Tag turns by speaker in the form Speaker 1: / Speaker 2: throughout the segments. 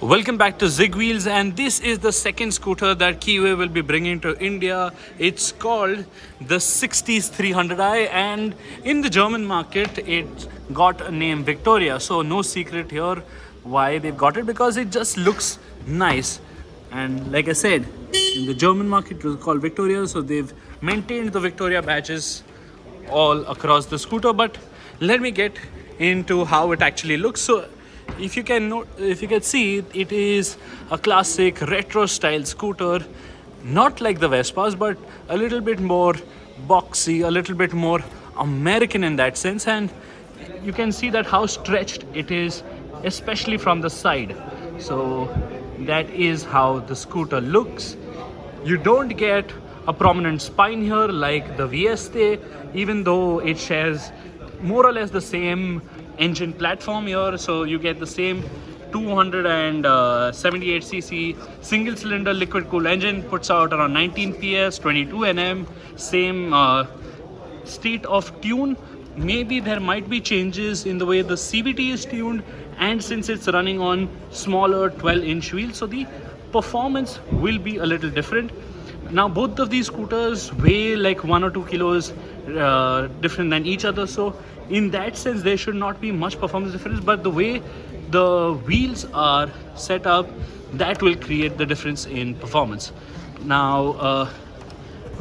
Speaker 1: Welcome back to ZigWheels, and this is the second scooter that Keeway will be bringing to India. It's called the 60s 300i, and in the German market it got a name Victoria. So no secret here why they've got it, because it just looks nice. And like I said, in the German market it was called Victoria, so they've maintained the Victoria badges all across the scooter. But let me get into how it actually looks. So if you can see, it is a classic retro style scooter, not like the Vespas, but a little bit more boxy, a little bit more American in that sense. And you can see that how stretched it is, especially from the side. So that is how the scooter looks. You don't get a prominent spine here like the Vieste, even though it shares more or less the same engine platform here. So you get the same 278cc single cylinder liquid cooled engine, puts out around 19 PS, 22 Nm, same state of tune. Maybe there might be changes in the way the CVT is tuned, and since it's running on smaller 12-inch wheels, so the performance will be a little different. Now both of these scooters weigh like 1 or 2 kilos different than each other, so in that sense there should not be much performance difference, but the way the wheels are set up, that will create the difference in performance. Now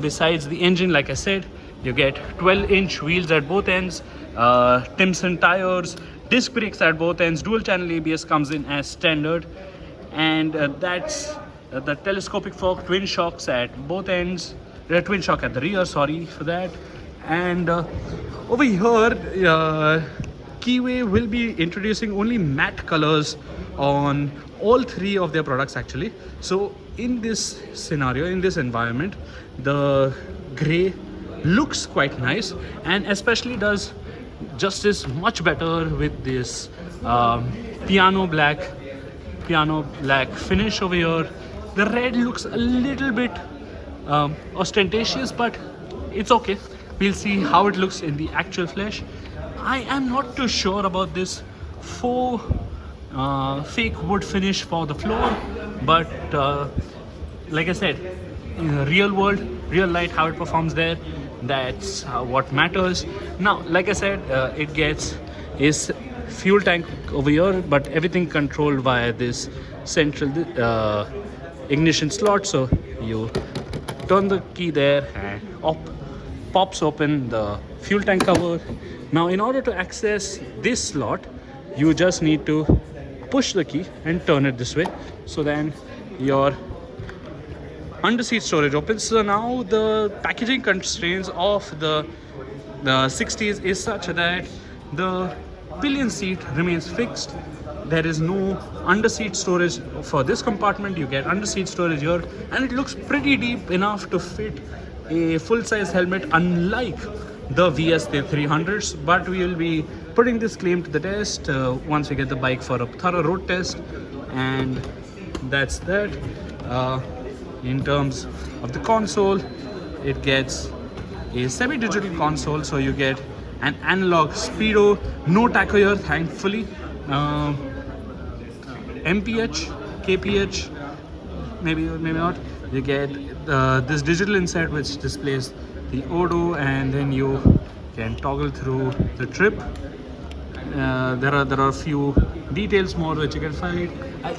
Speaker 1: besides the engine, like I said, you get 12-inch wheels at both ends, Timson tires, disc brakes at both ends, dual channel ABS comes in as standard, and that's the telescopic fork, twin shocks at both ends, twin shock at the rear, sorry for that. And over here, Keeway will be introducing only matte colors on all three of their products actually. So in this scenario, in this environment, the grey looks quite nice, and especially does justice much better with this piano black finish over here. The red looks a little bit ostentatious, but it's okay. We'll see how it looks in the actual flesh. I am not too sure about this faux fake wood finish for the floor, but like I said, in the real world, real light, how it performs there, that's what matters. Now, like I said, it gets is fuel tank over here, but everything controlled via this central ignition slot. So you turn the key there and pops open the fuel tank cover. Now in order to access this slot, you just need to push the key and turn it this way, so then your underseat storage opens. So now the packaging constraints of the 60s is such that the pillion seat remains fixed. There is no underseat storage for this compartment. You get underseat storage here, and it looks pretty deep enough to fit a full-size helmet, unlike the VST 300s. But we will be putting this claim to the test once we get the bike for a thorough road test. And that's that. In terms of the console, it gets a semi-digital console, so you get an analog speedo, no tacho here thankfully, MPH, KPH, maybe not. You get this digital insert which displays the odo, and then you can toggle through the trip. There are a few details more which you can find. I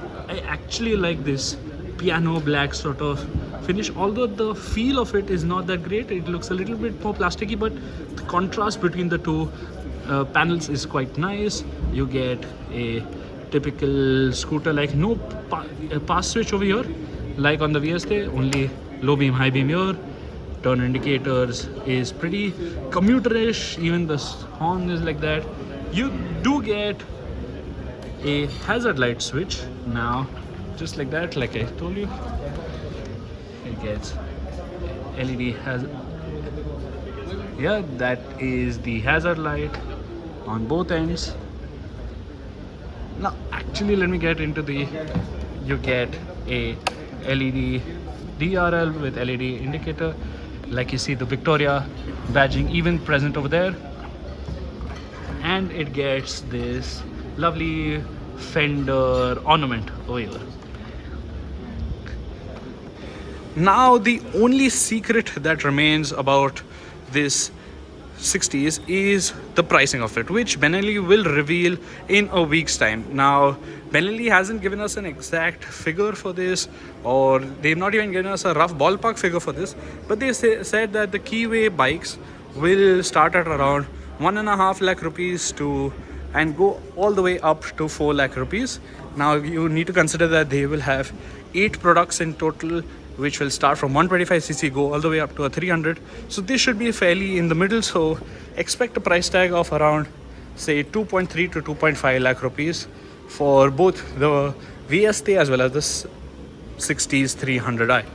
Speaker 1: actually like this piano black sort of finish, although the feel of it is not that great. It looks a little bit more plasticky, but the contrast between the two panels is quite nice. You get a typical scooter, like no pass switch over here like on the VST, only low beam, high beam here. Turn indicators is pretty commuterish, even the horn is like that. You do get a hazard light switch now, just like that, like I told you. It gets LED hazard. Yeah, that is the hazard light on both ends. Now actually let me get into the, you get a LED DRL with LED indicator, like you see the Victoria badging even present over there. And it gets this lovely Fender Ornament over here. Now the only secret that remains about this 60s is the pricing of it, which Benelli will reveal in a week's time. Now Benelli hasn't given us an exact figure for this, or they've not even given us a rough ballpark figure for this, but they said that the Keeway bikes will start at around 1.5 lakh rupees to and go all the way up to 4 lakh rupees. Now you need to consider that they will have 8 products in total, which will start from 125cc, go all the way up to a 300. So this should be fairly in the middle. So expect a price tag of around say 2.3 to 2.5 lakh rupees for both the VST as well as the 60s 300i.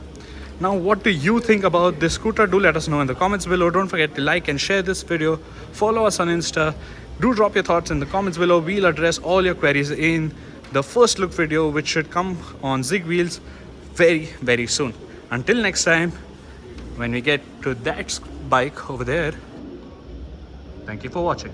Speaker 1: Now what do you think about this scooter? Do let us know in the comments below. Don't forget to like and share this video. Follow us on Insta. Do drop your thoughts in the comments below. We'll address all your queries in the first look video, which should come on ZigWheels very soon. Until next time, when we get to that bike over there, thank you for watching.